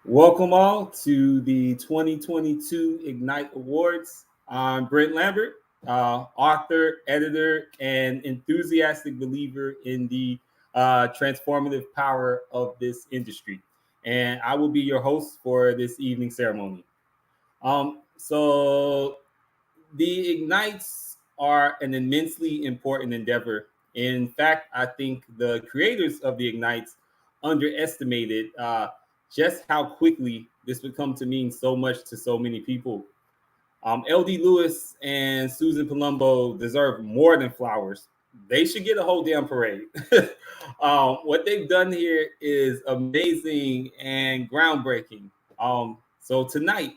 Welcome all to the 2022 Ignyte Awards. I'm Brent Lambert, author, editor, and enthusiastic believer in the transformative power of this industry. And I will be your host for this evening ceremony. So the Ignites are an immensely important endeavor. In fact, I think the creators of the Ignites underestimated just how quickly this would come to mean so much to so many people. LD Lewis and Susan Palumbo deserve more than flowers. They should get a whole damn parade. What they've done here is amazing and groundbreaking. So tonight,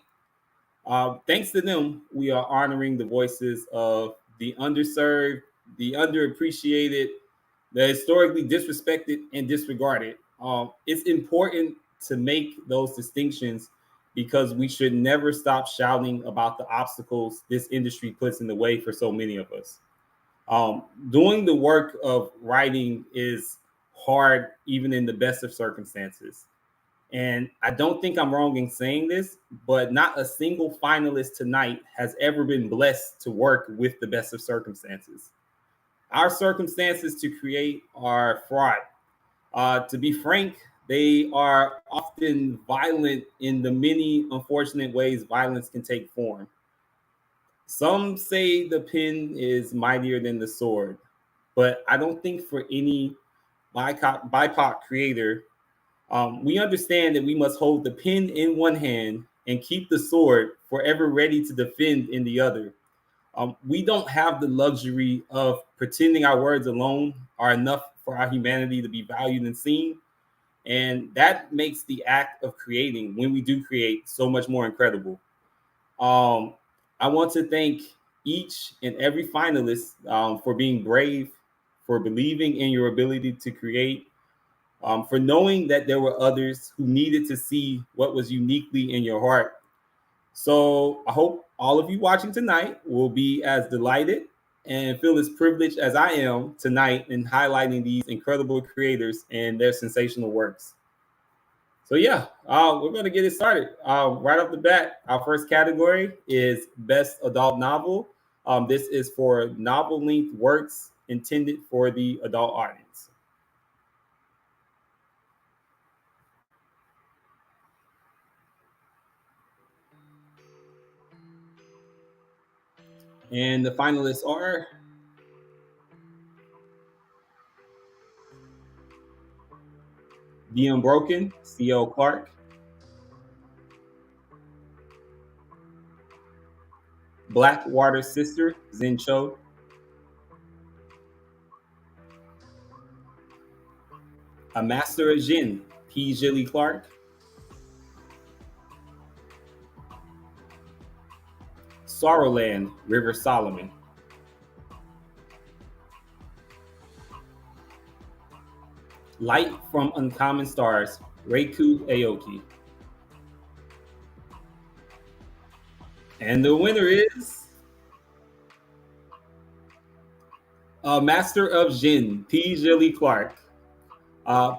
thanks to them, we are honoring the voices of the underserved, the underappreciated, the historically disrespected and disregarded. It's important to make those distinctions because we should never stop shouting about the obstacles this industry puts in the way for so many of us. Doing the work of writing is hard, even in the best of circumstances. And I don't think I'm wrong in saying this, but not a single finalist tonight has ever been blessed to work with the best of circumstances. Our circumstances to create are fraught. To be frank, they are often violent in the many unfortunate ways violence can take form. Some say the pen is mightier than the sword, but I don't think for any BIPOC creator, we understand that we must hold the pen in one hand and keep the sword forever ready to defend in the other. We don't have the luxury of pretending our words alone are enough for our humanity to be valued and seen. And that makes the act of creating, when we do create, so much more incredible. Um, I want to thank each and every finalist for being brave, for believing in your ability to create, for knowing that there were others who needed to see what was uniquely in your heart. So I hope all of you watching tonight will be as delighted and feel as privileged as I am tonight in highlighting these incredible creators and their sensational works. So yeah, we're going to get it started. Right off the bat, our first category is Best Adult Novel. This is for novel-length works intended for the adult audience. And the finalists are The Unbroken, C.L. Clark, Blackwater Sister, Zen Cho, A Master of Jin, P. Gilly Clark, Sorrowland, River Solomon, Light from Uncommon Stars, Reiku Aoki. And the winner is Master of Jin, P. Gilly Clark.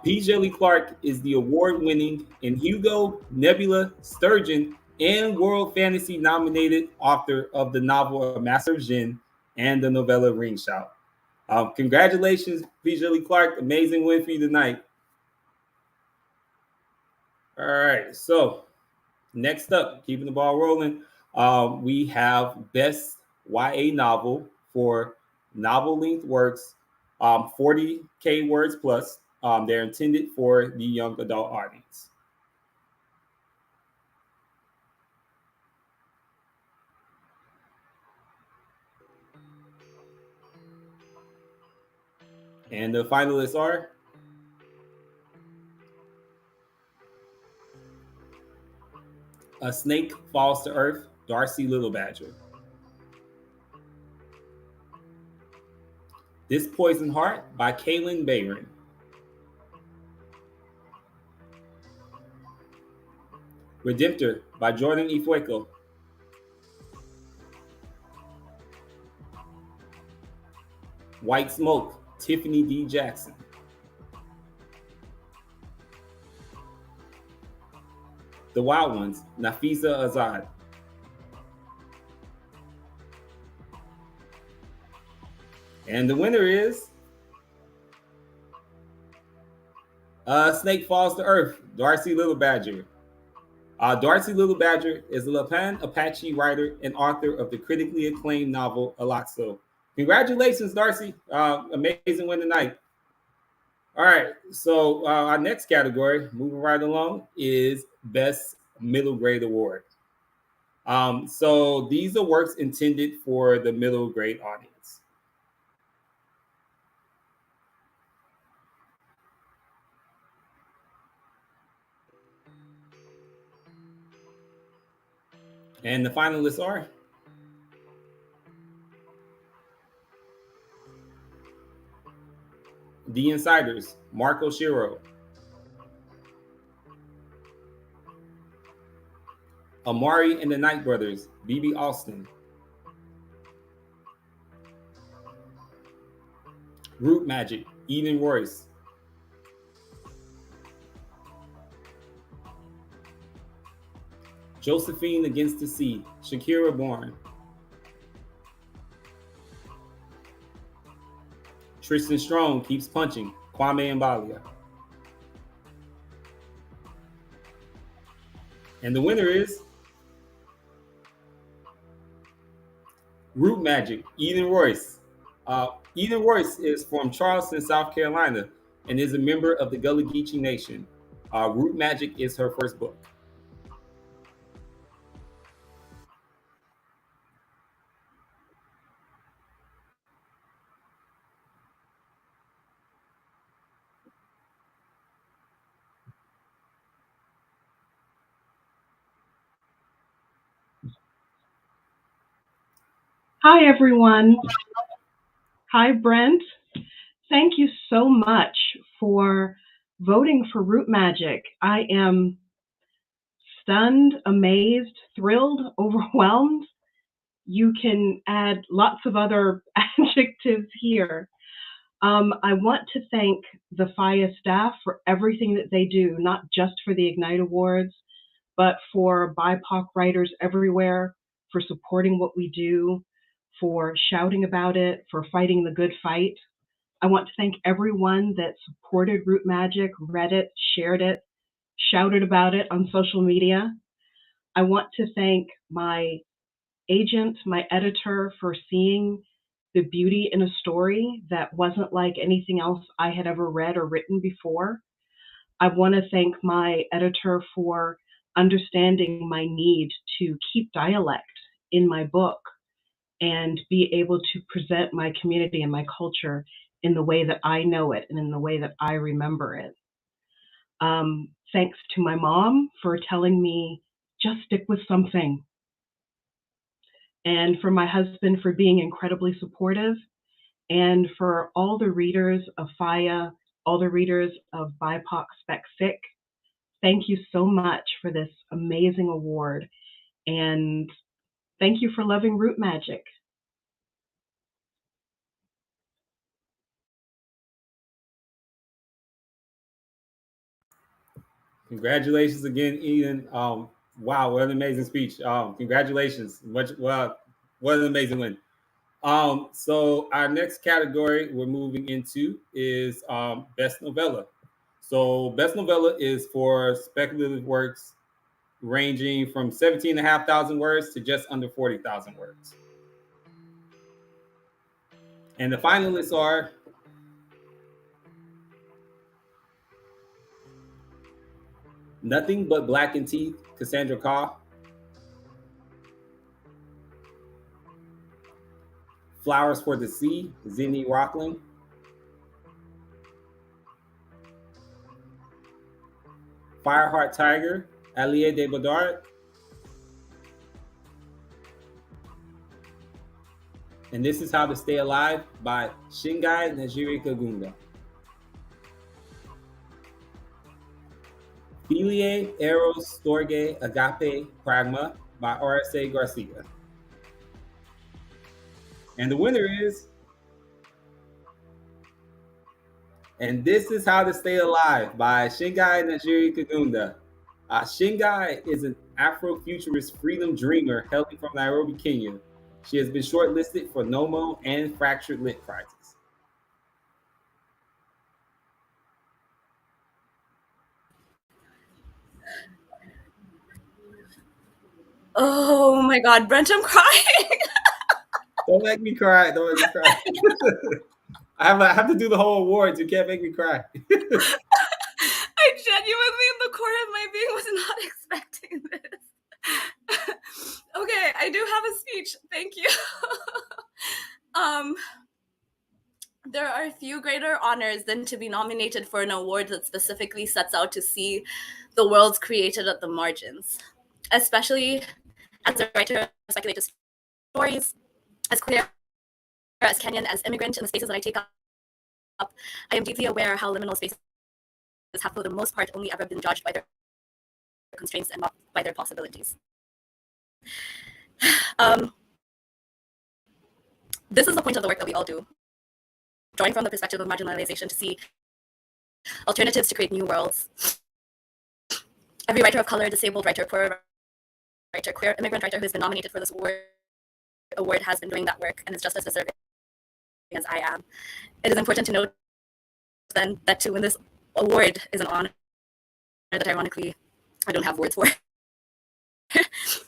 P. Gilly Clark is the award-winning and Hugo, Nebula, Sturgeon, and World Fantasy nominated author of the novel A Master of Jin and the novella Ring Shout. Congratulations, P. Gilly Clark. Amazing win for you tonight. All right, so next up, keeping the ball rolling, we have Best YA Novel for novel-length works, 40K words plus. They're intended for the young adult audience. And the finalists are A Snake Falls to Earth, Darcy Little Badger. This Poison Heart by Kaylin Bayron. Redemptor by Jordan Ifueko. White Smoke, Tiffany D. Jackson. The Wild Ones, Nafisa Azad. And the winner is Snake Falls to Earth, Darcy Little Badger. Darcy Little Badger is a Lapan Apache writer and author of the critically acclaimed novel Alazzo. Congratulations, Darcy. Amazing win tonight. All right, so our next category, moving right along, is Best Middle Grade Award. So these are works intended for the middle grade audience. And the finalists are The Insiders, Marco Shiro, Amari and the Night Brothers, BB Austin, Root Magic, Eden Royce, Josephine Against the Sea, Shakira Bourne, Tristan Strong Keeps Punching, Kwame Mbalia. And the winner is Root Magic, Eden Royce. Eden Royce is from Charleston, South Carolina, and is a member of the Gullah Geechee Nation. Root Magic is her first book. Hi, everyone. Hi, Brent. Thank you so much for voting for Root Magic. I am stunned, amazed, thrilled, overwhelmed. You can add lots of other adjectives here. I want to thank the Fiyah staff for everything that they do, not just for the Ignyte Awards, but for BIPOC writers everywhere, for supporting what we do, for shouting about it, for fighting the good fight. I want to thank everyone that supported Root Magic, read it, shared it, shouted about it on social media. I want to thank my agent, my editor, for seeing the beauty in a story that wasn't like anything else I had ever read or written before. I want to thank my editor for understanding my need to keep dialect in my book and be able to present my community and my culture in the way that I know it and in the way that I remember it. Thanks to my mom for telling me, just stick with something. And for my husband for being incredibly supportive. And for all the readers of Fiyah, all the readers of BIPOC Spec Fic, thank you so much for this amazing award. And thank you for loving Root Magic. Congratulations again, Eden. Wow, what an amazing speech. Congratulations. What an amazing win. So our next category we're moving into is Best Novella. So Best Novella is for speculative works ranging from 17,500 words to just under 40,000 words. And the finalists are Nothing But Blackened Teeth, Cassandra Kaw, Flowers for the Sea, Zinni Rockland, Fireheart Tiger, Alia de Bodard, and This Is How to Stay Alive by Shingai Najiri Kagunda. Philae, Eros, Storge, Agape, Pragma by R.S.A. Garcia. And the winner is And This Is How to Stay Alive by Shingai Najiri Kagunda. Shingai is an Afrofuturist freedom dreamer hailing from Nairobi, Kenya. She has been shortlisted for NOMO and Fractured Lit prizes. Oh my God, Brent, I'm crying. Don't make me cry. Don't make me cry. I have to do the whole awards. You can't make me cry. I genuinely, in the core of my being, was not expecting this. Okay, I do have a speech. Thank you. There are few greater honors than to be nominated for an award that specifically sets out to see the worlds created at the margins, especially as a writer of speculative stories, as queer, as Kenyan, as immigrant in the spaces that I take up. I am deeply aware how liminal spaces have, for the most part, only ever been judged by their constraints and not by their possibilities. This is the point of the work that we all do, drawing from the perspective of marginalization to see alternatives to create new worlds. Every writer of color, disabled writer, poor writer, queer, immigrant writer who has been nominated for this award has been doing that work and is just as deserving as I am. It is important to note then that to win this award is an honor that ironically I don't have words for.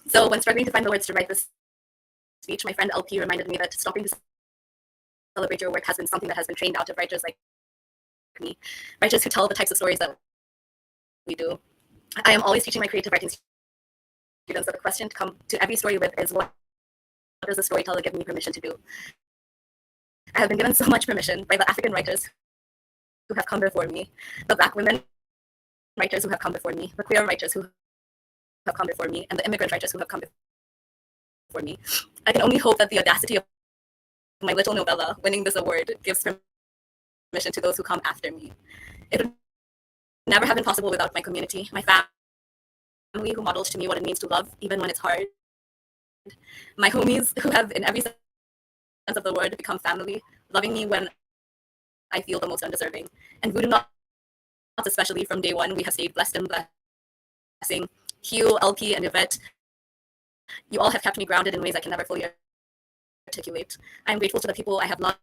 So when struggling to find the words to write this speech, my friend LP reminded me that stopping to celebrate your work has been something that has been trained out of writers like me, writers who tell the types of stories that we do. I am always teaching my creative writing students that the question to come to every story with is, what does the storyteller give me permission to do? I have been given so much permission by the African writers who have come before me, the Black women writers who have come before me, the queer writers who have come before me, and the immigrant writers who have come before me. I can only hope that the audacity of my little novella winning this award gives permission to those who come after me. It would never have been possible without my community, my family who modeled to me what it means to love, even when it's hard. My homies who have, in every sense of the word, become family, loving me when I feel the most undeserving. And voodoo knots, especially from day one, we have stayed blessed and blessing. Hugh, LP, and Yvette, you all have kept me grounded in ways I can never fully articulate. I am grateful to the people I have loved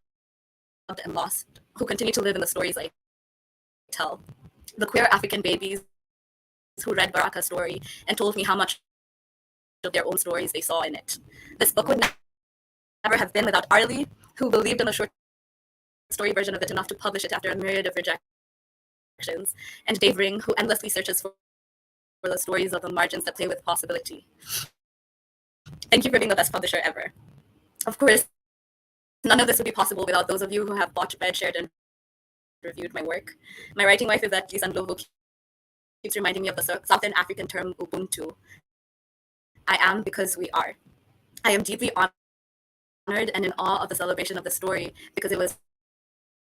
and lost, who continue to live in the stories I tell. The queer African babies who read Baraka's story and told me how much of their own stories they saw in it. This book would never have been without Arlie, who believed in the short story version of it enough to publish it after a myriad of rejections, and Dave Ring, who endlessly searches for the stories of the margins that play with possibility. Thank you for being the best publisher ever. Of course, none of this would be possible without those of you who have bought, read, shared, and reviewed my work. My writing wife, Yvette Lisandlovo, keeps reminding me of the Southern African term Ubuntu. I am because we are. I am deeply honored and in awe of the celebration of the story because it was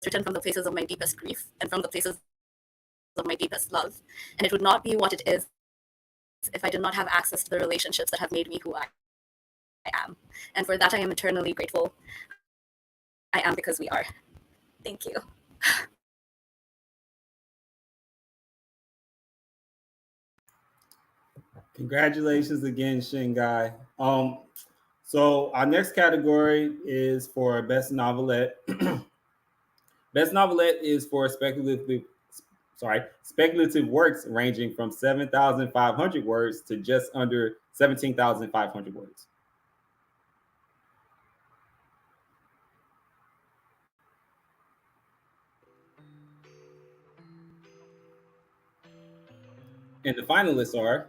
written from the places of my deepest grief and from the places of my deepest love. And it would not be what it is if I did not have access to the relationships that have made me who I am. And for that, I am eternally grateful. I am because we are. Thank you. Congratulations again, Shingai. So our next category is for best novelette. Best novelette is for speculative works ranging from 7,500 words to just under 17,500 words. And the finalists are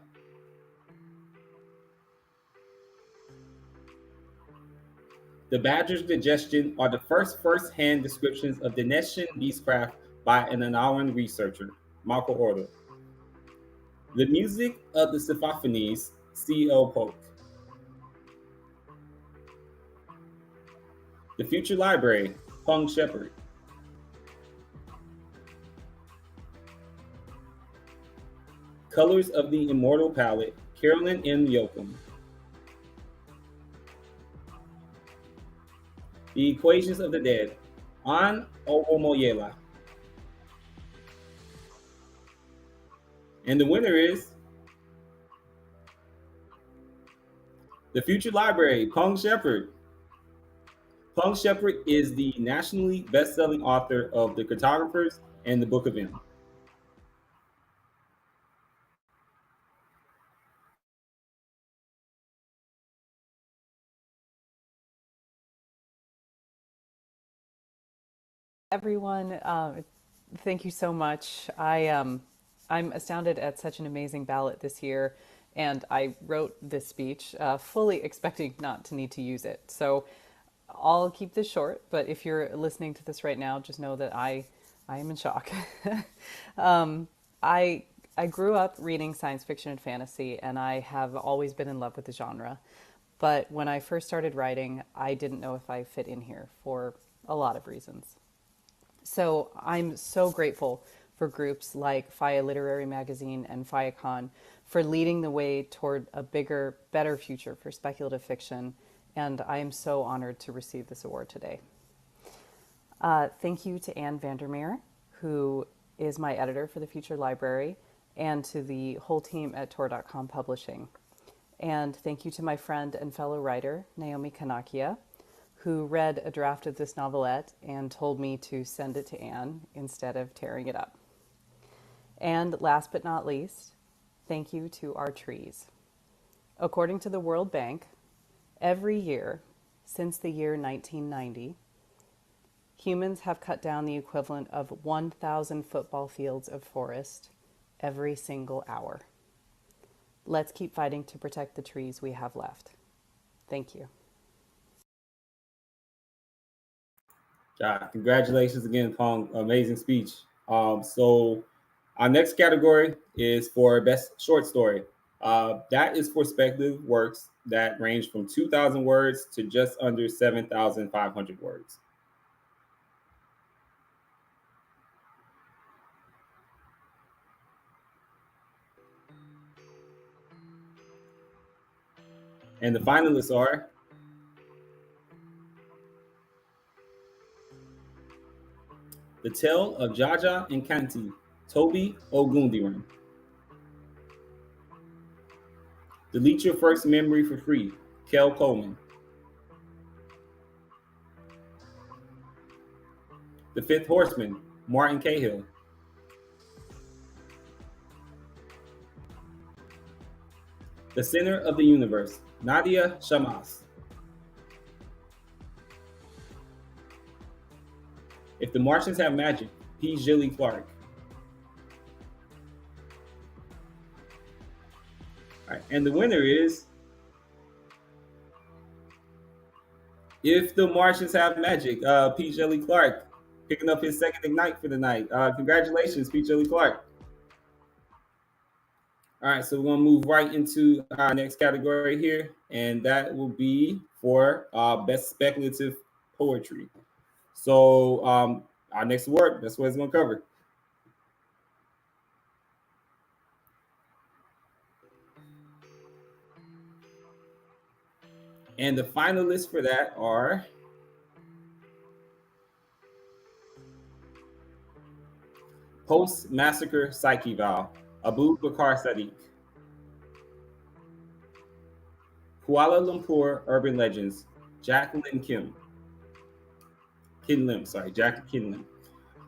The Badger's Digestion are the first-hand descriptions of Denetian beastcraft by an Anawan researcher, Marco Ordo. The Music of the Siphophonies, C.L. Polk. The Future Library, Hung Shepard. Colors of the Immortal Palette, Carolyn M. Yoakum. The Equations of the Dead, An Owomoyela. And the winner is The Future Library, Pung Shepherd. Pung Shepherd is the nationally best-selling author of The Cartographers and the Book of M. Everyone, thank you so much. I'm astounded at such an amazing ballot this year, and I wrote this speech fully expecting not to need to use it. So I'll keep this short, but if you're listening to this right now, just know that I am in shock. um, I I grew up reading science fiction and fantasy, and I have always been in love with the genre. But when I first started writing, I didn't know if I fit in here for a lot of reasons. So I'm so grateful for groups like Fiyah Literary Magazine and FiyahCon for leading the way toward a bigger, better future for speculative fiction. And I am so honored to receive this award today. Thank you to Anne Vandermeer, who is my editor for the Future Library, and to the whole team at Tor.com Publishing. And thank you to my friend and fellow writer, Naomi Kanakia, who read a draft of this novelette and told me to send it to Anne instead of tearing it up. And last but not least, thank you to our trees. According to the World Bank, every year since the year 1990, humans have cut down the equivalent of 1,000 football fields of forest every single hour. Let's keep fighting to protect the trees we have left. Thank you. Congratulations again, Pong. Amazing speech. So our next category is for best short story. That is for speculative works that range from 2,000 words to just under 7,500 words. And the finalists are The Tale of Jaja and Kanti, Toby Ogundiran. Delete Your First Memory for Free, Kel Coleman. The Fifth Horseman, Martin Cahill. The Center of the Universe, Nadia Shamas. If the Martians Have Magic, P. Gilly Clark. All right, and the winner is If the Martians Have Magic, P. Gilly Clark, picking up his second Ignyte for the night. Congratulations, P. Gilly Clark. All right, so we're gonna move right into our next category here, and that will be for best speculative poetry. So our next award, that's what it's gonna cover. And the finalists for that are Post-Massacre Psyche Val, Abu Bakar Sadiq. Kuala Lumpur Urban Legends, Jacqueline Kim. Jackie Kinlim.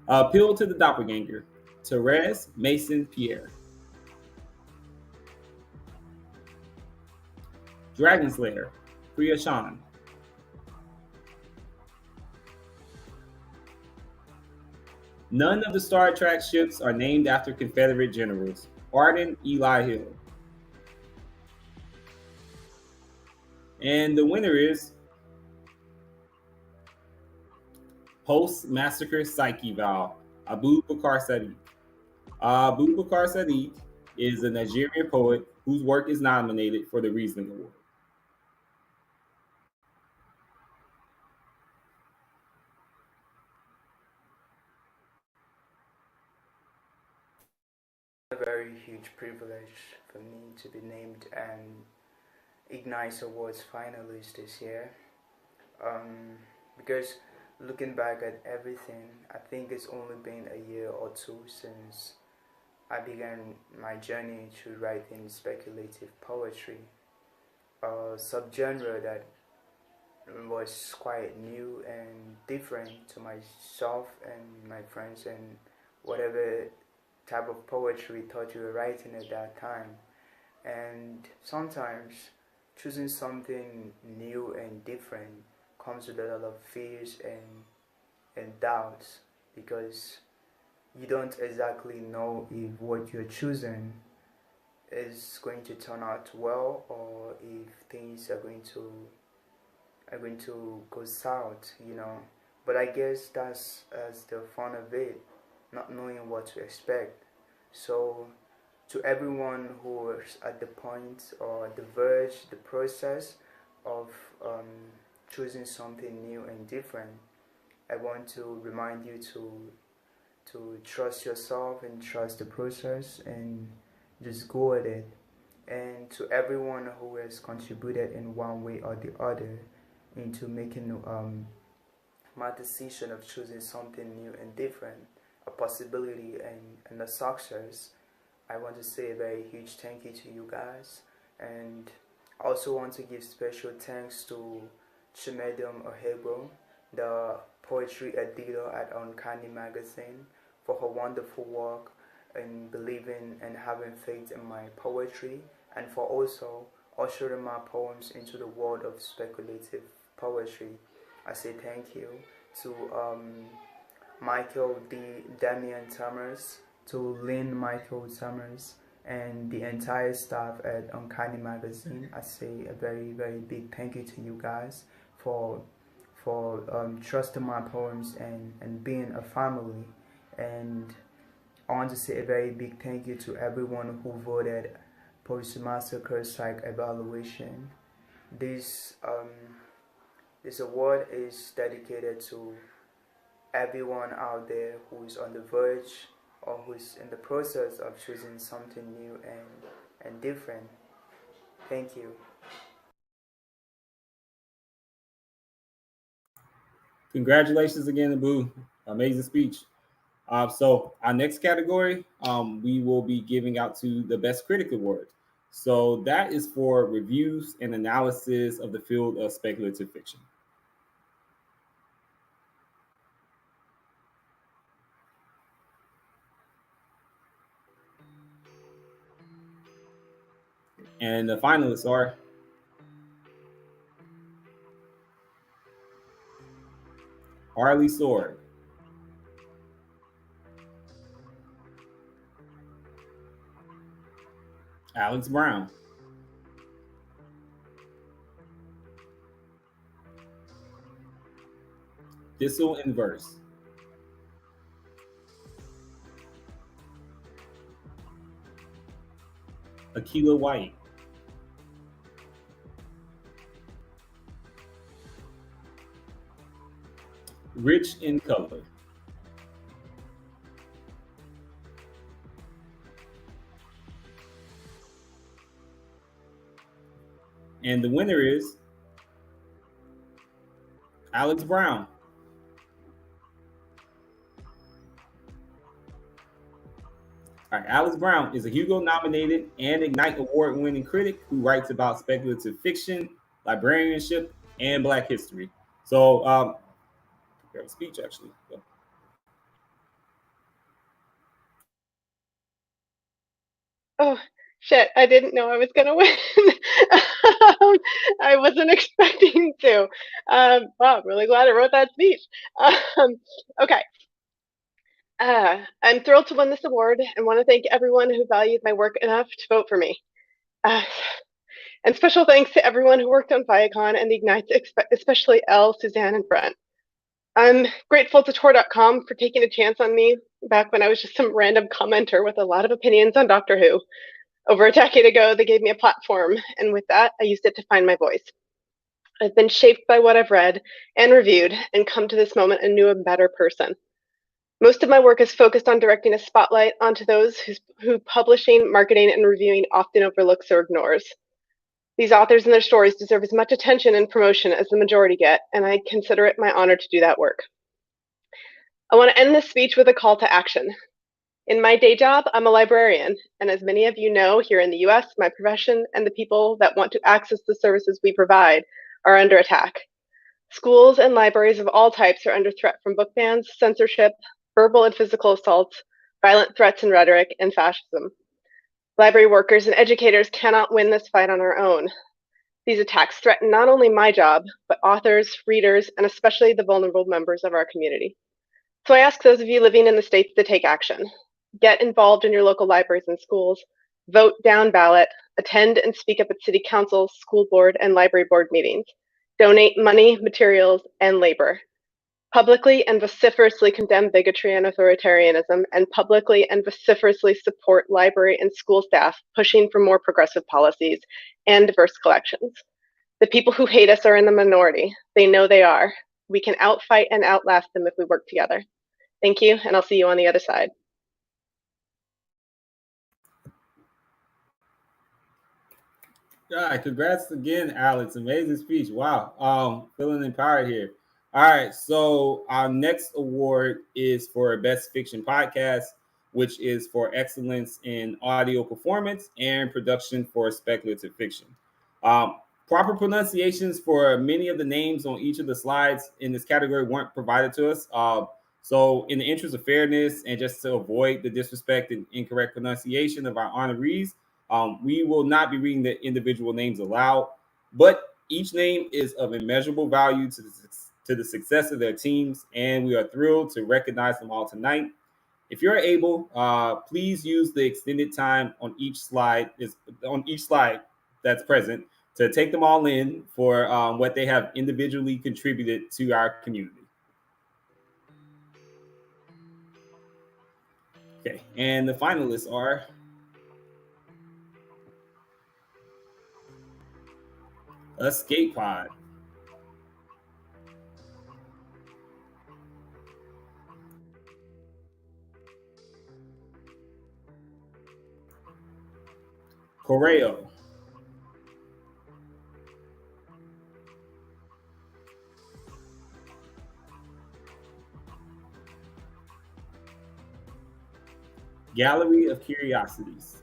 Appeal to the Doppelganger, Therese Mason Pierre. Dragon Slayer, Priya Shan. None of the Star Trek ships are named after Confederate generals, Arden Eli Hill. And the winner is Post-Massacre Psyche Val, Abu Bakar Sadiq. Abu Bakar Sadiq is a Nigerian poet whose work is nominated for the Riesling Award. A very huge privilege for me to be named an Ignyte Awards finalist this year. Because looking back at everything, I think it's only been a year or two since I began my journey to writing speculative poetry. subgenre that was quite new and different to myself and my friends and whatever type of poetry thought you were writing at that time. And sometimes choosing something new and different comes with a lot of fears and doubts, because you don't exactly know if what you're choosing is going to turn out well, or if things are going to go south, you know. But I guess that's the fun of it, not knowing what to expect. So to everyone who is at the point or the verge, the process of choosing something new and different, I want to remind you to trust yourself and trust the process and just go with it. And to everyone who has contributed in one way or the other into making my decision of choosing something new and different a possibility and a success, I want to say a very huge thank you to you guys. And I also want to give special thanks to Chimedum Ohebo, the poetry editor at Uncanny Magazine, for her wonderful work in believing and having faith in my poetry, and for also ushering my poems into the world of speculative poetry. I say thank you to Michael D. Damian Summers, to Lynn Michael Summers, and the entire staff at Uncanny Magazine. I say a very, very big thank you to you guys for trusting my poems and being a family. And I want to say a very big thank you to everyone who voted Poetry Massacre Psych Evaluation. This award is dedicated to everyone out there who is on the verge or who is in the process of choosing something new and different. Thank you. Congratulations again, Abu. Amazing speech. So our next category, we will be giving out to the Best Critic Award. So that is for reviews and analysis of the field of speculative fiction. And the finalists are Harley Sword, Alex Brown, Thistle in Verse, Akila White, Rich in Color, and the winner is Alex Brown. All right, Alex Brown is a Hugo nominated and Ignyte Award winning critic who writes about speculative fiction, librarianship, and Black history. So, prepare a speech actually. So, Oh, shit. I didn't know I was going to win. I wasn't expecting to. Wow, I'm really glad I wrote that speech. Okay. I'm thrilled to win this award and want to thank everyone who valued my work enough to vote for me. And special thanks to everyone who worked on FiyaCon and the Ignytes, especially Elle, Suzanne, and Brent. I'm grateful to Tor.com for taking a chance on me back when I was just some random commenter with a lot of opinions on Doctor Who. Over a decade ago, they gave me a platform, and with that, I used it to find my voice. I've been shaped by what I've read and reviewed and come to this moment a new and better person. Most of my work is focused on directing a spotlight onto those who publishing, marketing, and reviewing often overlooks or ignores. These authors and their stories deserve as much attention and promotion as the majority get, and I consider it my honor to do that work. I want to end this speech with a call to action. In my day job, I'm a librarian, and as many of you know, here in the US, my profession and the people that want to access the services we provide are under attack. Schools and libraries of all types are under threat from book bans, censorship, verbal and physical assaults, violent threats and rhetoric, and fascism. Library workers and educators cannot win this fight on our own. These attacks threaten not only my job, but authors, readers, and especially the vulnerable members of our community. So I ask those of you living in the states to take action. Get involved in your local libraries and schools, vote down ballot, attend and speak up at city council, school board, and library board meetings. Donate money, materials, and labor. Publicly and vociferously condemn bigotry and authoritarianism, and publicly and vociferously support library and school staff pushing for more progressive policies and diverse collections. The people who hate us are in the minority. They know they are. We can outfight and outlast them if we work together. Thank you, and I'll see you on the other side. Yeah, congrats again, Alex. Amazing speech. Wow. Feeling empowered here. All right. So our next award is for Best Fiction Podcast, which is for excellence in audio performance and production for speculative fiction. Proper pronunciations for many of the names on each of the slides in this category weren't provided to us. So in the interest of fairness and just to avoid the disrespect and incorrect pronunciation of our honorees, we will not be reading the individual names aloud, but each name is of immeasurable value to the success of their teams, and we are thrilled to recognize them all tonight. If you're able, please use the extended time on each slide that's present to take them all in for what they have individually contributed to our community. Okay, and the finalists are Escape Pod, Correo, Gallery of Curiosities,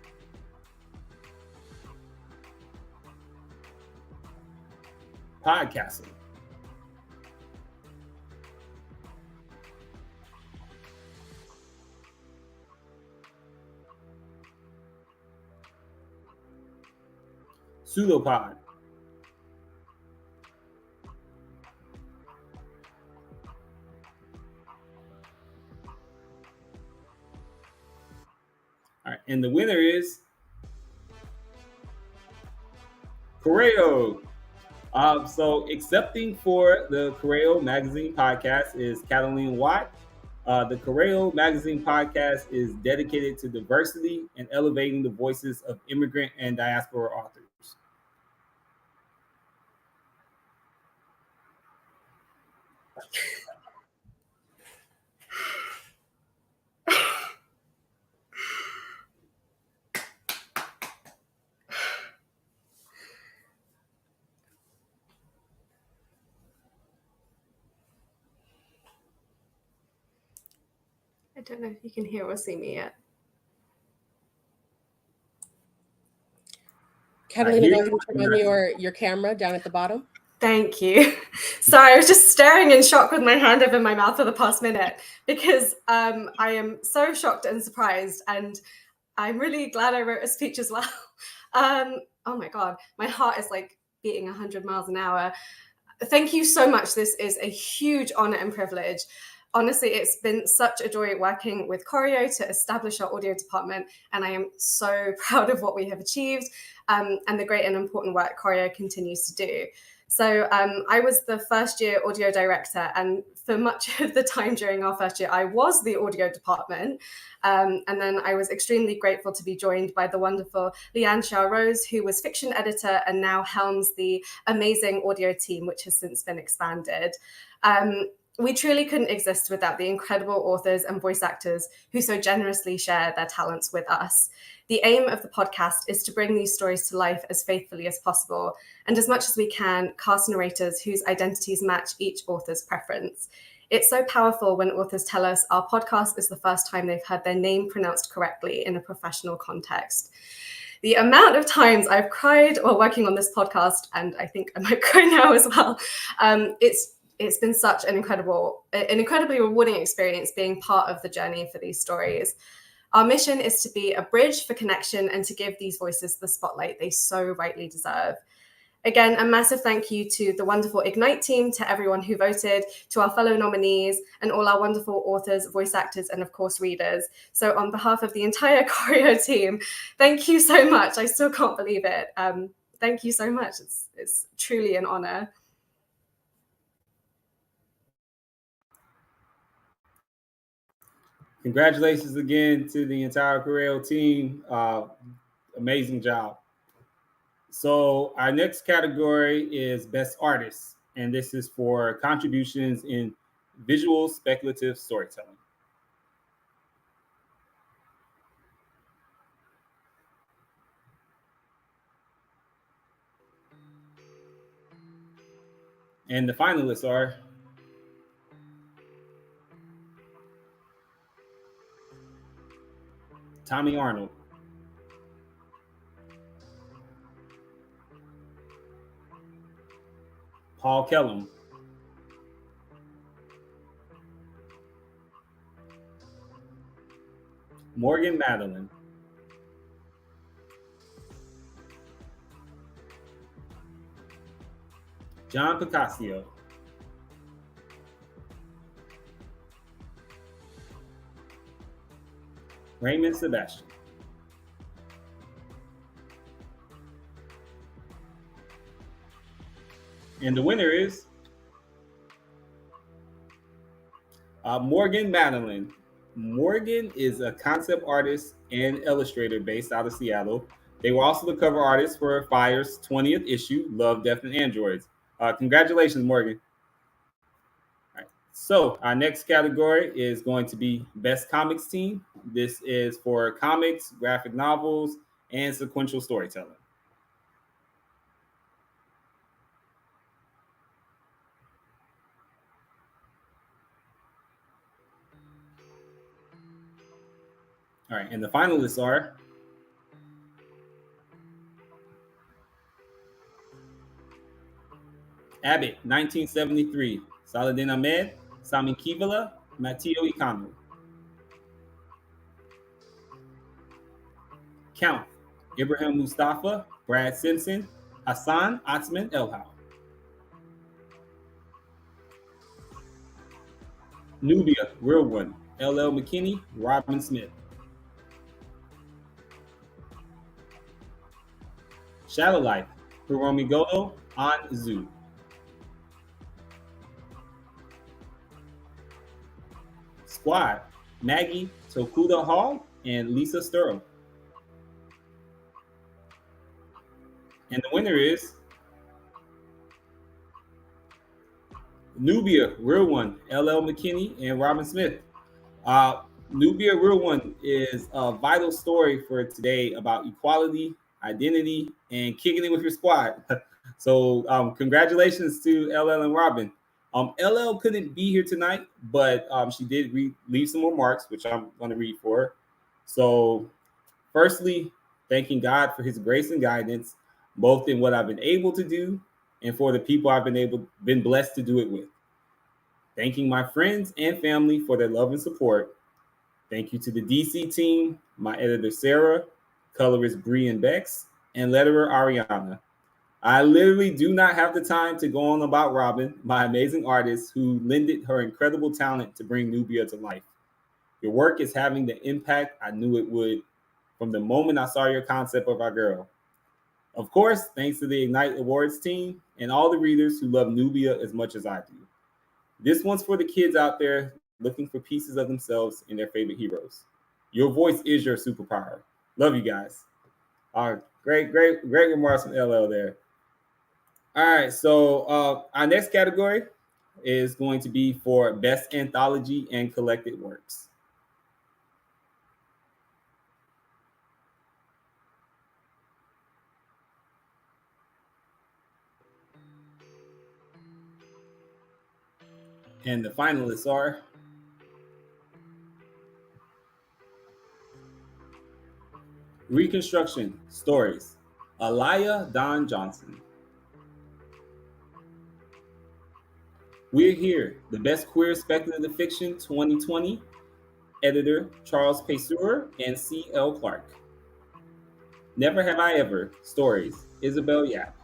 Podcastle, Pseudopod, all right, and the winner is Correo. So accepting for the Correo Magazine podcast is Catalina Watt. The Correo Magazine podcast is dedicated to diversity and elevating the voices of immigrant and diaspora authors. I don't know if you can hear or see me yet. Catalina, you can turn on your camera down at the bottom. Thank you. Sorry, I was just staring in shock with my hand over my mouth for the past minute because I am so shocked and surprised, and I'm really glad I wrote a speech as well. Oh my God, my heart is like beating 100 miles an hour. Thank you so much. This is a huge honor and privilege. Honestly, it's been such a joy working with Correo to establish our audio department, and I am so proud of what we have achieved and the great and important work Correo continues to do. So I was the first year audio director, and for much of the time during our first year, I was the audio department. And then I was extremely grateful to be joined by the wonderful Leanne Shaw-Rose, who was fiction editor and now helms the amazing audio team, which has since been expanded. We truly couldn't exist without the incredible authors and voice actors who so generously share their talents with us. The aim of the podcast is to bring these stories to life as faithfully as possible, and as much as we can, cast narrators whose identities match each author's preference. It's so powerful when authors tell us our podcast is the first time they've heard their name pronounced correctly in a professional context. The amount of times I've cried while working on this podcast, and I think I might cry now as well, it's been such an incredibly rewarding experience being part of the journey for these stories. Our mission is to be a bridge for connection and to give these voices the spotlight they so rightly deserve. Again, a massive thank you to the wonderful Ignyte team, to everyone who voted, to our fellow nominees, and all our wonderful authors, voice actors, and of course, readers. So on behalf of the entire Choreo team, thank you so much. I still can't believe it. Thank you so much. It's truly an honor. Congratulations again to the entire Choreo team. Amazing job. So our next category is Best Artist, and this is for contributions in visual speculative storytelling. And the finalists are Tommy Arnold, Paul Kellum, Morgan Madeline, John Picasso, Raymond Sebastian. And the winner is Morgan Madeline. Morgan is a concept artist and illustrator based out of Seattle. They were also the cover artist for Fire's 20th issue, Love, Death, and Androids. Congratulations, Morgan. All right. So our next category is going to be Best Comics Team. This is for comics, graphic novels, and sequential storytelling. All right, and the finalists are Abbott, 1973, Saladin Ahmed, Samin Kivala, Matteo Ikano. Count, Ibrahim Mustafa, Brad Simpson, Hassan Atzman Elhau. Nubia, Real One, LL McKinney, Robin Smith. Shadow Life, Hiromi Goto, An Zhu. Squad, Maggie Tokuda Hall and Lisa Sturrow. And the winner is Nubia, Real One, LL McKinney, and Robin Smith. Nubia, Real One is a vital story for today about equality, identity, and kicking it with your squad. So congratulations to LL and Robin. LL couldn't be here tonight, but she did leave some remarks, which I'm going to read for her. So firstly, thanking God for his grace and guidance, both in what I've been able to do and for the people I've been blessed to do it with. Thanking my friends and family for their love and support. Thank you to the DC team, my editor Sarah, colorist Bree and Bex, and letterer Ariana. I literally do not have the time to go on about Robin, my amazing artist who lended her incredible talent to bring Nubia to life. Your work is having the impact I knew it would from the moment I saw your concept of our girl. Of course, thanks to the Ignyte Awards team and all the readers who love Nubia as much as I do. This one's for the kids out there looking for pieces of themselves in their favorite heroes. Your voice is your superpower. Love you guys. Great remarks from LL there. All right, so our next category is going to be for Best Anthology and Collected Works. And the finalists are Reconstruction Stories, Aliyah Don Johnson. We're Here, the best queer speculative fiction 2020, editor Charles Pesur and C.L. Clark. Never Have I Ever, Stories, Isabel Yap.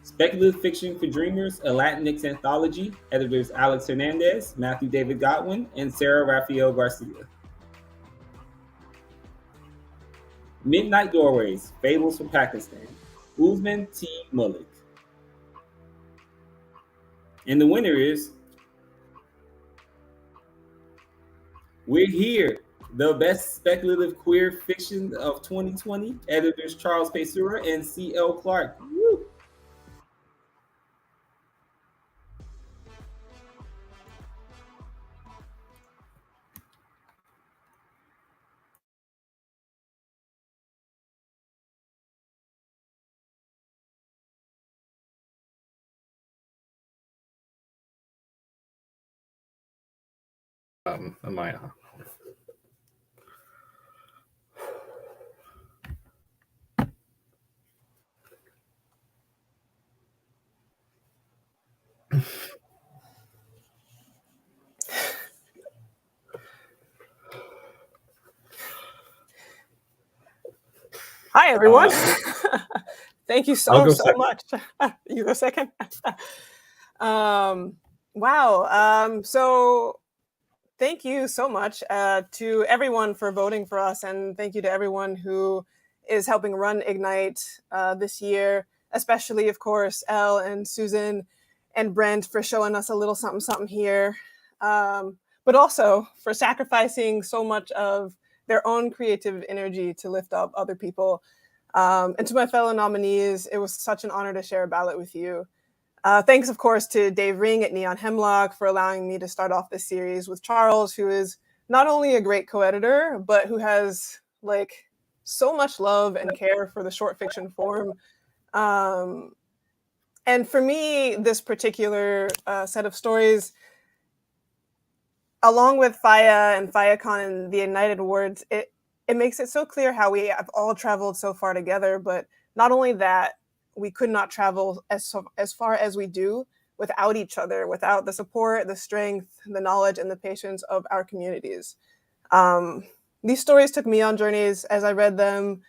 Speculative Fiction for Dreamers, a Latinx anthology, editors Alex Hernandez, Matthew David Godwin, and Sarah Rafael Garcia. Midnight Doorways, Fables from Pakistan, Uzman T. Mullik. And the winner is We're Here, the best speculative queer fiction of 2020, editors Charles Pesura and C.L. Clark. Woo! Am I? Hi, everyone. Thank you so much. You go second. Wow. So thank you so much to everyone for voting for us. And thank you to everyone who is helping run Ignyte this year, especially, of course, Elle and Susan and Brent for showing us a little something, something here. But also for sacrificing so much of their own creative energy to lift up other people. And to my fellow nominees, it was such an honor to share a ballot with you. Thanks, of course, to Dave Ring at Neon Hemlock for allowing me to start off this series with Charles, who is not only a great co-editor, but who has like so much love and care for the short fiction form. And for me, this particular set of stories, along with Fiyah and FiyahCon and the Ignyte Awards, it makes it so clear how we have all traveled so far together. But not only that, we could not travel as far as we do without each other, without the support, the strength, the knowledge, and the patience of our communities. These stories took me on journeys as I read them.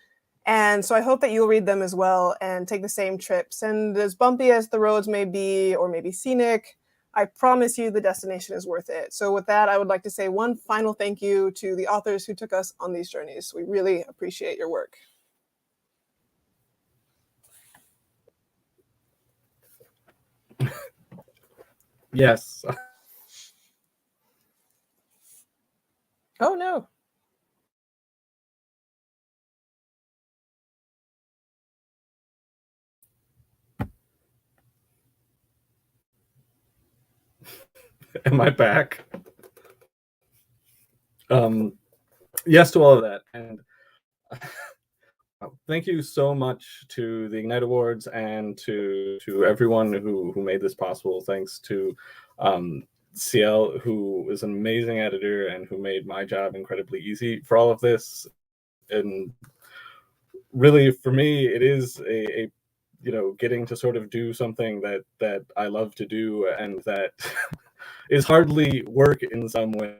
And so I hope that you'll read them as well and take the same trips. And as bumpy as the roads may be, or maybe scenic, I promise you the destination is worth it. So with that, I would like to say one final thank you to the authors who took us on these journeys. We really appreciate your work. Yes. Oh, no. Am I back? Yes to all of that. And thank you so much to the Ignyte Awards and to everyone who made this possible. Thanks to CL, who is an amazing editor and who made my job incredibly easy for all of this. And really, for me, it is a getting to sort of do something that I love to do and that is hardly work in some ways.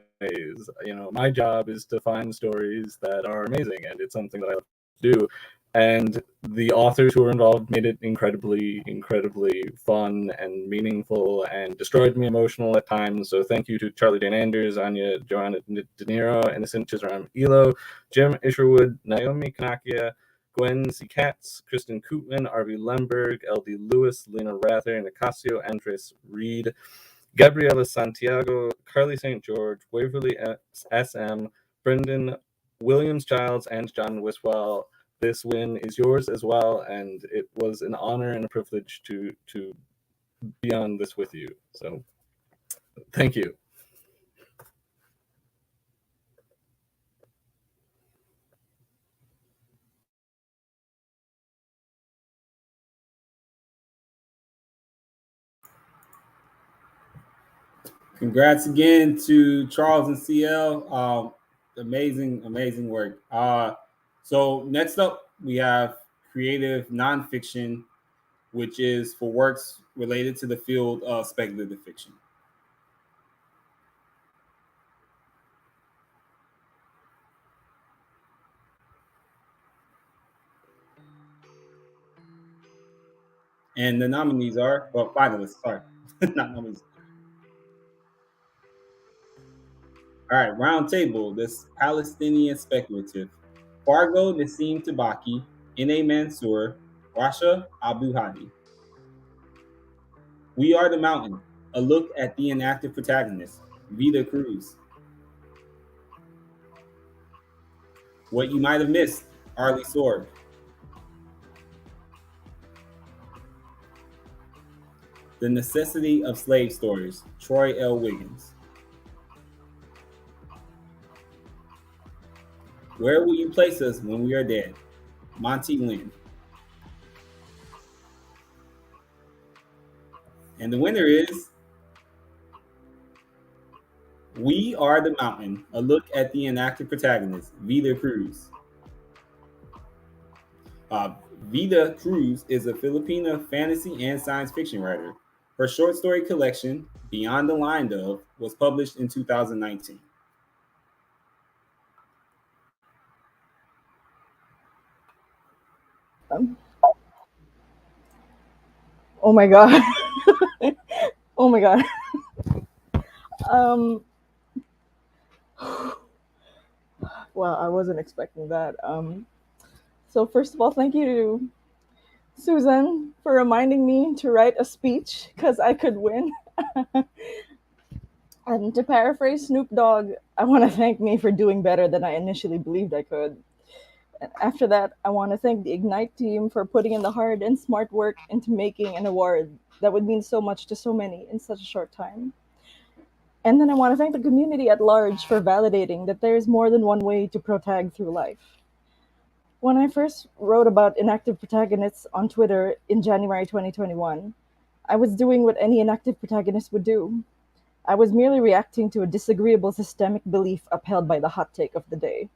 My job is to find stories that are amazing, and it's something that I love to do. And the authors who were involved made it incredibly, incredibly fun and meaningful and destroyed me emotional at times. So thank you to Charlie Jane Anders, Anya Joanna De Niro, Innocent Chizaram Elo, Jim Isherwood, Naomi Kanakia, Gwen C. Katz, Kristen Koopman, R.V. Lemberg, L.D. Lewis, Lena Rather, Nicasio, Andres Reed, Gabriela Santiago, Carly St. George, Waverly S.M., Brendan Williams-Childs, and John Wiswell. This win is yours as well, and it was an honor and a privilege to be on this with you. So thank you. Congrats again to Charles and CL. Amazing work. So next up, we have creative nonfiction, which is for works related to the field of speculative fiction. And the nominees are, well, finalists, sorry, not nominees. All right, round table. This Palestinian speculative. Fargo Nassim Tabaki, N.A. Mansour, Rasha Abu Hadi. We Are the Mountain, a look at the inactive protagonist, Vida Cruz. What You Might Have Missed, Arlie Sorg. The Necessity of Slave Stories, Troy L. Wiggins. Where Will You Place Us When We Are Dead, Monty Lynn. And the winner is We Are the Mountain, a look at the inactive protagonist, Vida Cruz. Vida Cruz is a Filipina fantasy and science fiction writer. Her short story collection, Beyond the Line of, was published in 2019. Oh my god. Oh my god. Well, I wasn't expecting that. So first of all, thank you to Susan for reminding me to write a speech because I could win. And to paraphrase Snoop Dogg, I want to thank me for doing better than I initially believed I could. And after that, I want to thank the Ignyte team for putting in the hard and smart work into making an award that would mean so much to so many in such a short time. And then I want to thank the community at large for validating that there is more than one way to protag through life. When I first wrote about inactive protagonists on Twitter in January 2021, I was doing what any inactive protagonist would do. I was merely reacting to a disagreeable systemic belief upheld by the hot take of the day.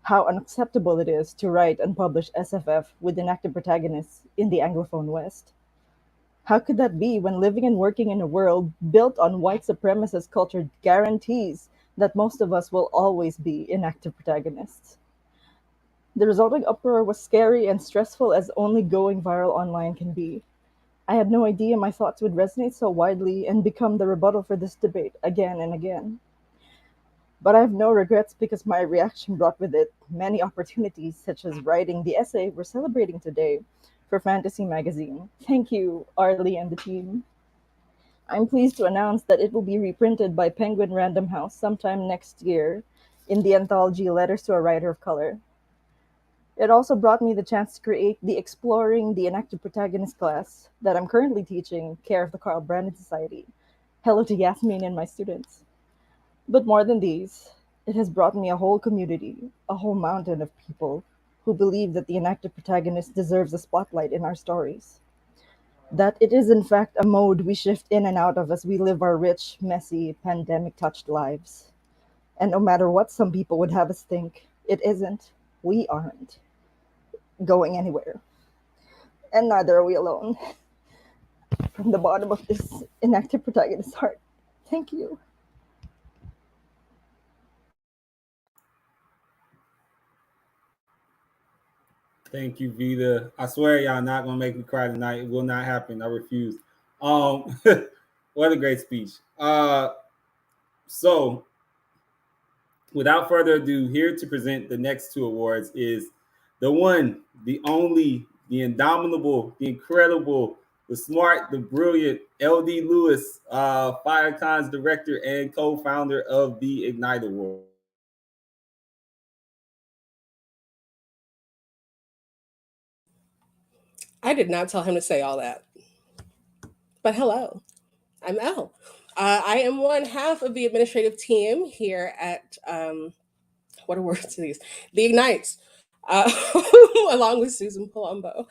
How unacceptable it is to write and publish SFF with inactive protagonists in the Anglophone West. How could that be when living and working in a world built on white supremacist culture guarantees that most of us will always be inactive protagonists? The resulting uproar was scary and stressful as only going viral online can be. I had no idea my thoughts would resonate so widely and become the rebuttal for this debate again and again. But I have no regrets because my reaction brought with it many opportunities, such as writing the essay we're celebrating today for Fantasy Magazine. Thank you, Arlie and the team. I'm pleased to announce that it will be reprinted by Penguin Random House sometime next year in the anthology Letters to a Writer of Color. It also brought me the chance to create the Exploring the Inactive Protagonist class that I'm currently teaching, care of the Carl Brandon Society. Hello to Yasmin and my students. But more than these, it has brought me a whole community, a whole mountain of people who believe that the inactive protagonist deserves a spotlight in our stories. That it is in fact a mode we shift in and out of as we live our rich, messy, pandemic-touched lives. And no matter what some people would have us think, it isn't, we aren't going anywhere. And neither are we alone. From the bottom of this inactive protagonist's heart, thank you. Thank you, Vida. I swear y'all not gonna make me cry tonight. It will not happen. I refuse. What a great speech. So without further ado, here to present the next two awards is the one, the only, the indomitable, the incredible, the smart, the brilliant LD Lewis, FireCon's director and co-founder of the Ignyte Award. I did not tell him to say all that. But hello, I'm Elle. I am one half of the administrative team here at, what are words to these? The Ignytes, along with Susan Palumbo.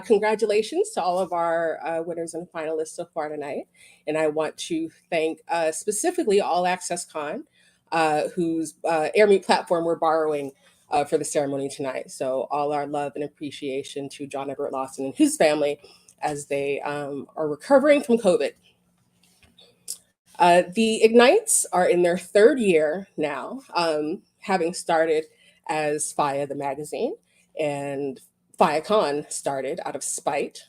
Congratulations to all of our winners and finalists so far tonight. And I want to thank specifically All Access Con, whose AirMeet platform we're borrowing for the ceremony tonight. So all our love and appreciation to John Everett Lawson and his family as they are recovering from COVID. The Ignytes are in their third year now, having started as Fiyah the magazine, and FiyaCon started out of spite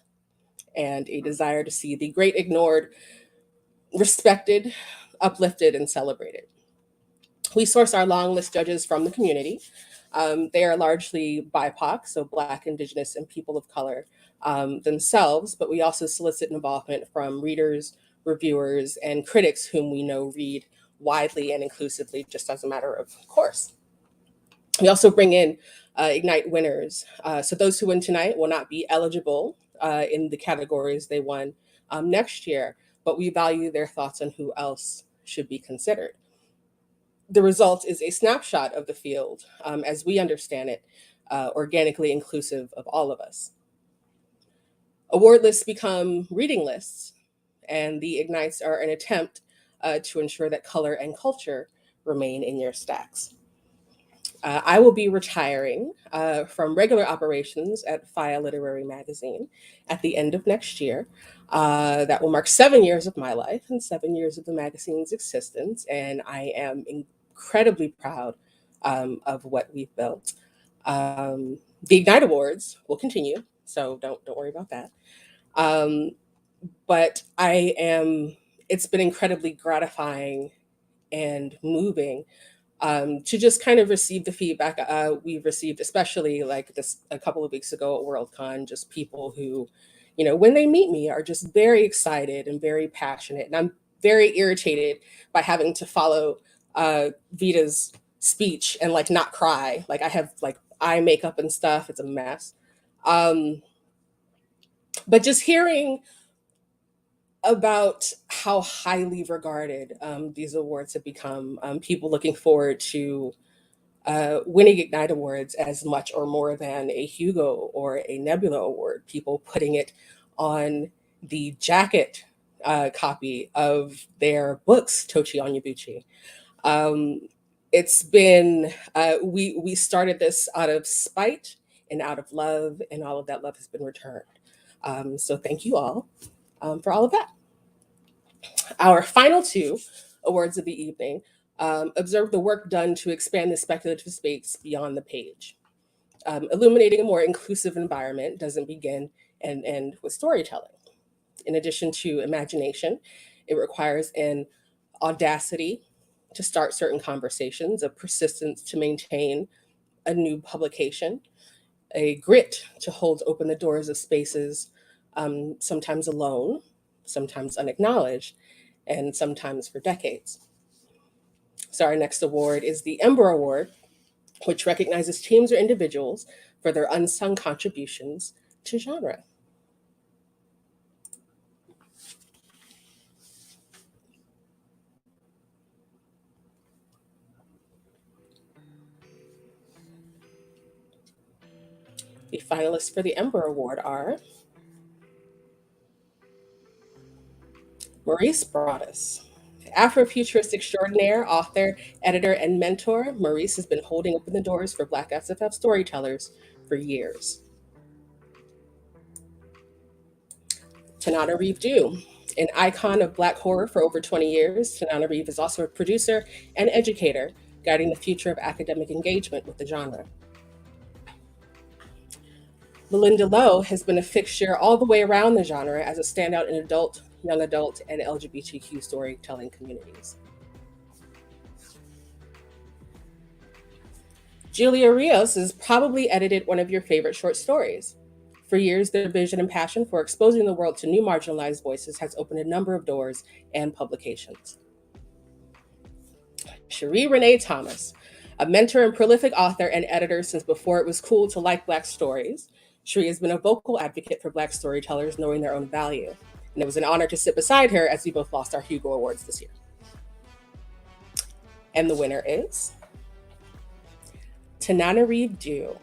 and a desire to see the great ignored respected, uplifted, and celebrated. We source our long list judges from the community. They are largely BIPOC, so Black, Indigenous, and people of color themselves, but we also solicit involvement from readers, reviewers, and critics whom we know read widely and inclusively, just as a matter of course. We also bring in Ignyte winners. So those who win tonight will not be eligible in the categories they won next year, but we value their thoughts on who else should be considered. The result is a snapshot of the field as we understand it, organically inclusive of all of us. Award lists become reading lists, and the Ignytes are an attempt to ensure that color and culture remain in your stacks. I will be retiring from regular operations at Fiyah Literary Magazine at the end of next year. That will mark 7 years of my life and 7 years of the magazine's existence, and I am incredibly proud of what we've built. The Ignyte Awards will continue, so don't worry about that. But it's been incredibly gratifying and moving to just kind of receive the feedback we've received, especially like this a couple of weeks ago at Worldcon, just people who, when they meet me are just very excited and very passionate. And I'm very irritated by having to follow Vita's speech and like not cry. Like I have like eye makeup and stuff. It's a mess. But just hearing about how highly regarded these awards have become, people looking forward to winning Ignyte Awards as much or more than a Hugo or a Nebula Award, people putting it on the jacket copy of their books, Tochi Onyebuchi. It's been, we started this out of spite and out of love, and all of that love has been returned. So thank you all for all of that. Our final two awards of the evening observe the work done to expand the speculative space beyond the page. Illuminating a more inclusive environment doesn't begin and end with storytelling. In addition to imagination, it requires an audacity to start certain conversations, a persistence to maintain a new publication, a grit to hold open the doors of spaces, sometimes alone, sometimes unacknowledged, and sometimes for decades. So our next award is the Ember Award, which recognizes teams or individuals for their unsung contributions to genre. The finalists for the Ember Award are Maurice Broaddus. Afrofuturist extraordinaire, author, editor, and mentor, Maurice has been holding open the doors for Black SFF storytellers for years. Tananarive Due. An icon of Black horror for over 20 years, Tananarive is also a producer and educator, guiding the future of academic engagement with the genre. Melinda Lowe has been a fixture all the way around the genre as a standout in adult, young adult, and LGBTQ storytelling communities. Julia Rios has probably edited one of your favorite short stories. For years, their vision and passion for exposing the world to new marginalized voices has opened a number of doors and publications. Cherie Renee Thomas, a mentor and prolific author and editor since before it was cool to like Black stories, Cherie has been a vocal advocate for Black storytellers knowing their own value. And it was an honor to sit beside her as we both lost our Hugo Awards this year. And the winner is Tananarive Due.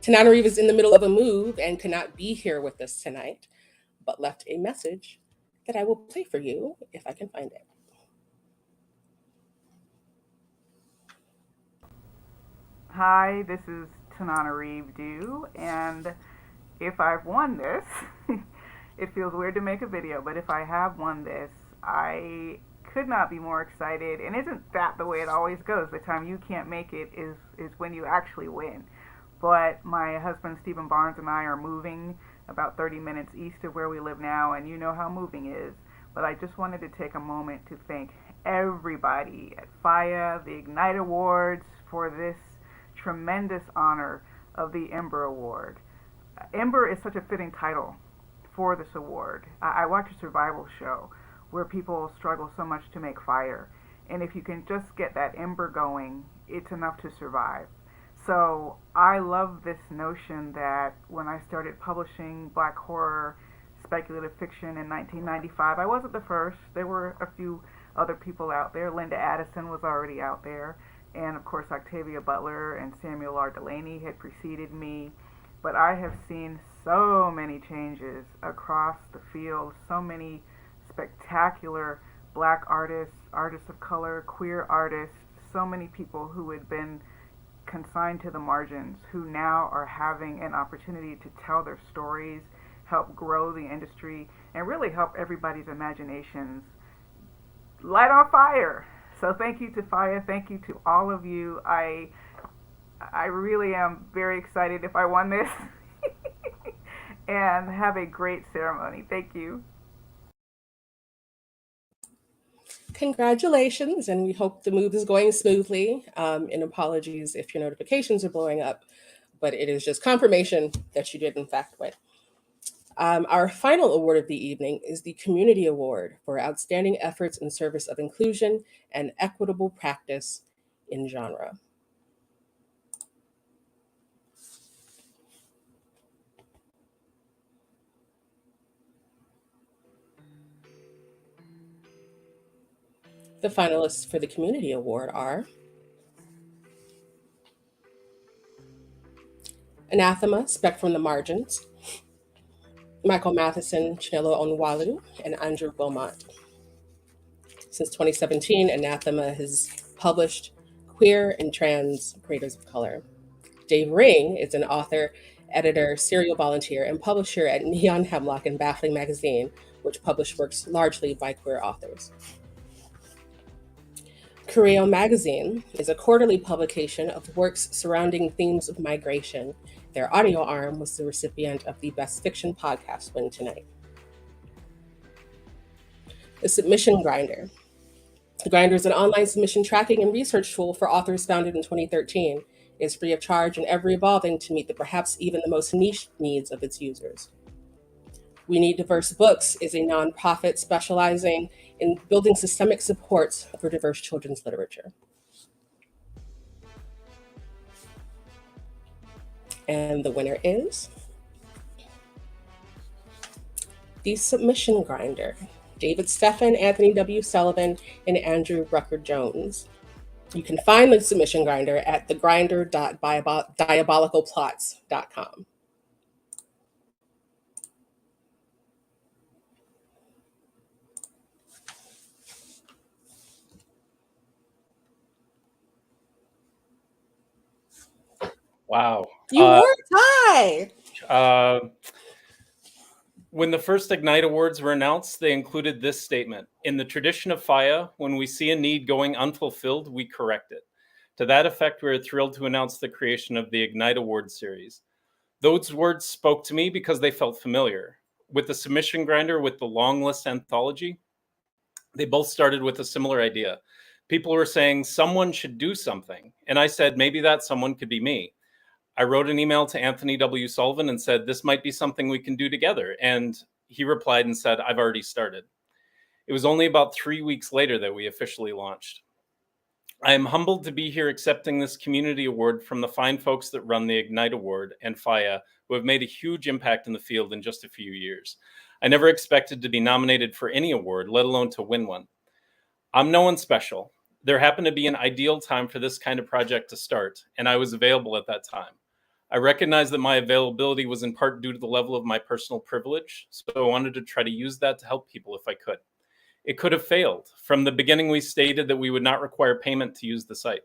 Tananarive is in the middle of a move and cannot be here with us tonight, but left a message that I will play for you if I can find it. Hi, this is Tananarive Dew, and if I've won this, it feels weird to make a video, but if I have won this, I could not be more excited. And isn't that the way it always goes? The time you can't make it is when you actually win. But my husband Stephen Barnes and I are moving about 30 minutes east of where we live now, and you know how moving is. But I just wanted to take a moment to thank everybody at Fiyah, the Ignyte Awards, for this tremendous honor of the Ember Award. Ember is such a fitting title for this award. I watch a survival show where people struggle so much to make fire, and if you can just get that ember going, it's enough to survive. So I love this notion that when I started publishing Black horror speculative fiction in 1995, I wasn't the first. There were a few other people out there. Linda Addison was already out there. And of course, Octavia Butler and Samuel R. Delaney had preceded me. But I have seen so many changes across the field, so many spectacular Black artists, artists of color, queer artists, so many people who had been consigned to the margins, who now are having an opportunity to tell their stories, help grow the industry, and really help everybody's imaginations light on fire. So thank you to Fiyah, thank you to all of you. I really am very excited if I won this. And have a great ceremony. Thank you. Congratulations, and we hope the move is going smoothly. And apologies if your notifications are blowing up, but it is just confirmation that you did in fact win. Our final award of the evening is the Community Award for Outstanding Efforts in Service of Inclusion and Equitable Practice in Genre. The finalists for the Community Award are Anathema, Spec from the Margins, Michael Matheson, Chinelo Onwalu, and Andrew Wilmot. Since 2017, Anathema has published queer and trans creators of color. Dave Ring is an author, editor, serial volunteer, and publisher at Neon Hemlock and Baffling Magazine, which publish works largely by queer authors. Rios Magazine is a quarterly publication of works surrounding themes of migration. Their audio arm was the recipient of the Best Fiction Podcast win tonight. The Submission Grinder. The Grinder is an online submission tracking and research tool for authors founded in 2013. It is free of charge and ever evolving to meet the perhaps even the most niche needs of its users. We Need Diverse Books is a nonprofit specializing in building systemic supports for diverse children's literature. And the winner is The Submission Grinder, David Steffen, Anthony W. Sullivan, and Andrew Rucker Jones. You can find the Submission Grinder at thegrinder.diabolicalplots.com. Wow. You wore a tie. When the first Ignyte Awards were announced, they included this statement: "In the tradition of Fiyah, when we see a need going unfulfilled, we correct it." To that effect, we are thrilled to announce the creation of the Ignyte Awards series. Those words spoke to me because they felt familiar. With the Submission Grinder, with the Long List Anthology, they both started with a similar idea. People were saying someone should do something, and I said maybe that someone could be me. I wrote an email to Anthony W. Sullivan and said, this might be something we can do together. And he replied and said, I've already started. It was only about 3 weeks later that we officially launched. I am humbled to be here accepting this community award from the fine folks that run the Ignyte Award and Fiyah, who have made a huge impact in the field in just a few years. I never expected to be nominated for any award, let alone to win one. I'm no one special. There happened to be an ideal time for this kind of project to start, and I was available at that time. I recognized that my availability was in part due to the level of my personal privilege, so I wanted to try to use that to help people if I could. It could have failed. From the beginning, we stated that we would not require payment to use the site.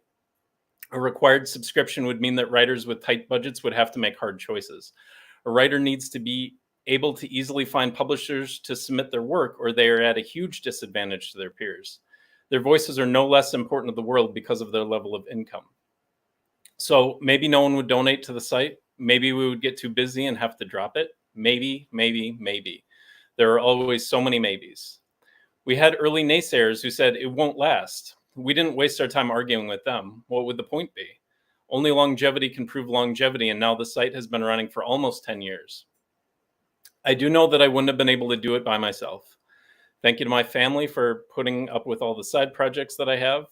A required subscription would mean that writers with tight budgets would have to make hard choices. A writer needs to be able to easily find publishers to submit their work, or they are at a huge disadvantage to their peers. Their voices are no less important to the world because of their level of income. So maybe no one would donate to the site. Maybe we would get too busy and have to drop it. Maybe. There are always so many maybes. We had early naysayers who said it won't last. We didn't waste our time arguing with them. What would the point be? Only longevity can prove longevity, and now the site has been running for almost 10 years. I do know that I wouldn't have been able to do it by myself. Thank you to my family for putting up with all the side projects that I have.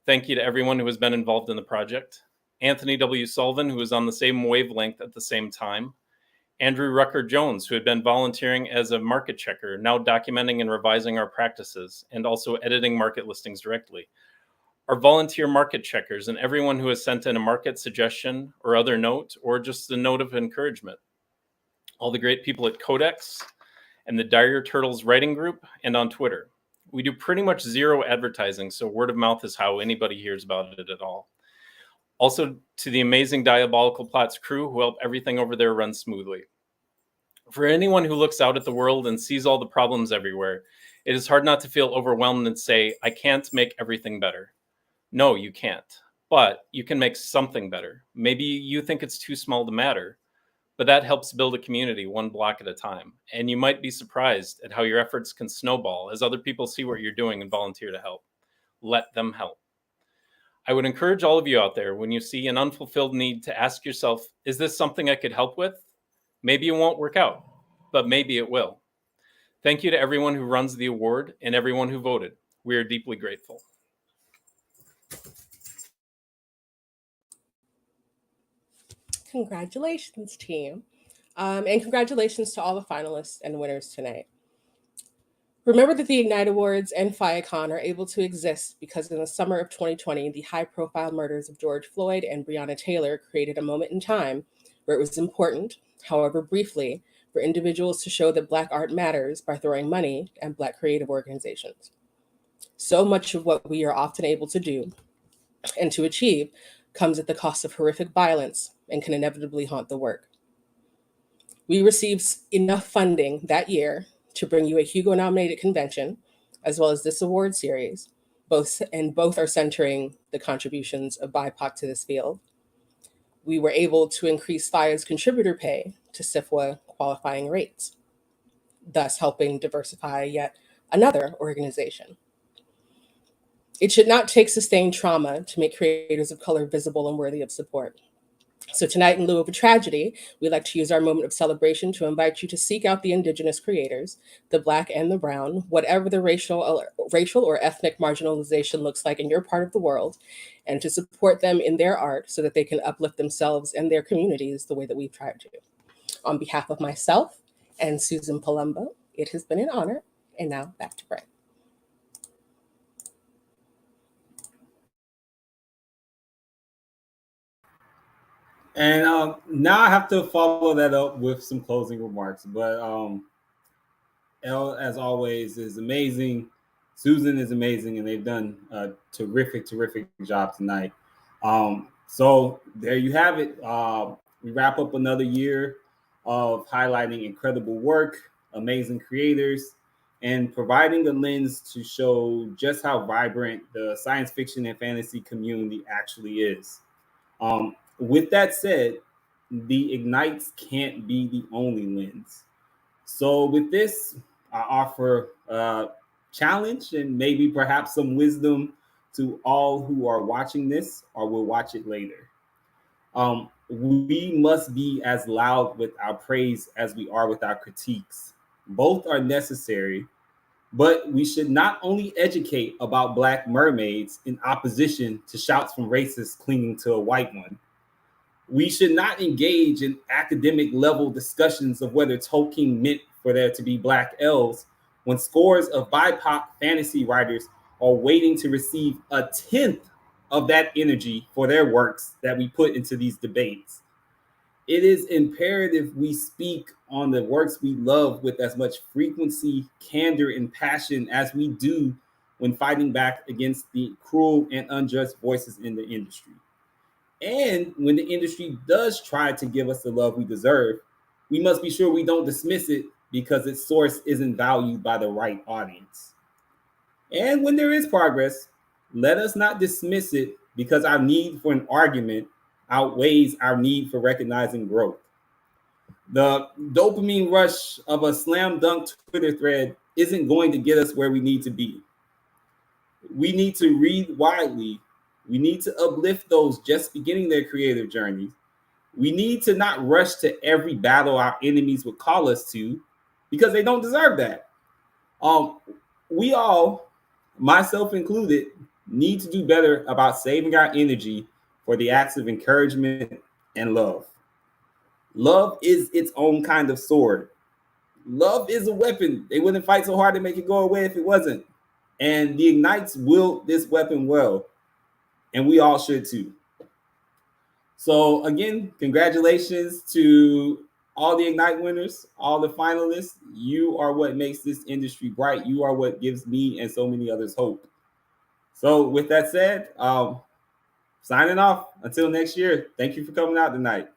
Thank you to everyone who has been involved in the project. Anthony W. Sullivan, who was on the same wavelength at the same time. Andrew Rucker-Jones, who had been volunteering as a market checker, now documenting and revising our practices, and also editing market listings directly. Our volunteer market checkers and everyone who has sent in a market suggestion or other note, or just a note of encouragement. All the great people at Codex and the Dire Turtles writing group and on Twitter. We do pretty much zero advertising, so word of mouth is how anybody hears about it at all. Also to the amazing Diabolical Plots crew who help everything over there run smoothly. For anyone who looks out at the world and sees all the problems everywhere, it is hard not to feel overwhelmed and say, I can't make everything better. No, you can't, but you can make something better. Maybe you think it's too small to matter, but that helps build a community one block at a time. And you might be surprised at how your efforts can snowball as other people see what you're doing and volunteer to help. Let them help. I would encourage all of you out there, when you see an unfulfilled need, to ask yourself, is this something I could help with? Maybe it won't work out, but maybe it will. Thank you to everyone who runs the award and everyone who voted. We are deeply grateful. Congratulations, team. And congratulations to all the finalists and winners tonight. Remember that the Ignyte Awards and FiyaCon are able to exist because in the summer of 2020, the high-profile murders of George Floyd and Breonna Taylor created a moment in time where it was important, however briefly, for individuals to show that Black art matters by throwing money at Black creative organizations. So much of what we are often able to do and to achieve comes at the cost of horrific violence and can inevitably haunt the work. We received enough funding that year to bring you a Hugo-nominated convention, as well as this award series. Both are centering the contributions of BIPOC to this field. We were able to increase Fiyah's contributor pay to SIFWA qualifying rates, thus helping diversify yet another organization. It should not take sustained trauma to make creators of color visible and worthy of support. So tonight, in lieu of a tragedy, we'd like to use our moment of celebration to invite you to seek out the Indigenous creators, the Black and the Brown, whatever the racial or ethnic marginalization looks like in your part of the world, and to support them in their art so that they can uplift themselves and their communities the way that we've tried to. On behalf of myself and Susan Palumbo, it has been an honor. And now back to Brent. And now I have to follow that up with some closing remarks. But Elle, as always, is amazing. Susan is amazing, and they've done a terrific job tonight. So there you have it. We wrap up another year of highlighting incredible work, amazing creators, and providing a lens to show just how vibrant the science fiction and fantasy community actually is. With that said, the Ignytes can't be the only lens. So with this, I offer a challenge and maybe perhaps some wisdom to all who are watching this or will watch it later. We must be as loud with our praise as we are with our critiques. Both are necessary, but we should not only educate about Black mermaids in opposition to shouts from racists clinging to a white one. We should not engage in academic level discussions of whether Tolkien meant for there to be Black elves when scores of BIPOC fantasy writers are waiting to receive a 1/10 of that energy for their works that we put into these debates. It is imperative we speak on the works we love with as much frequency, candor, and passion as we do when fighting back against the cruel and unjust voices in the industry. And when the industry does try to give us the love we deserve, we must be sure we don't dismiss it because its source isn't valued by the right audience. And when there is progress, let us not dismiss it because our need for an argument outweighs our need for recognizing growth. The dopamine rush of a slam dunk Twitter thread isn't going to get us where we need to be. We need to read widely. We need to uplift those just beginning their creative journeys. We need to not rush to every battle our enemies would call us to because they don't deserve that. We all, myself included, need to do better about saving our energy for the acts of encouragement and love. Love is its own kind of sword. Love is a weapon. They wouldn't fight so hard to make it go away if it wasn't. And the Ignytes wield this weapon well, and we all should too. So again, congratulations to all the Ignyte winners, all the finalists. You are what makes this industry bright. You are what gives me and so many others hope. So with that said, signing off until next year. Thank you for coming out tonight.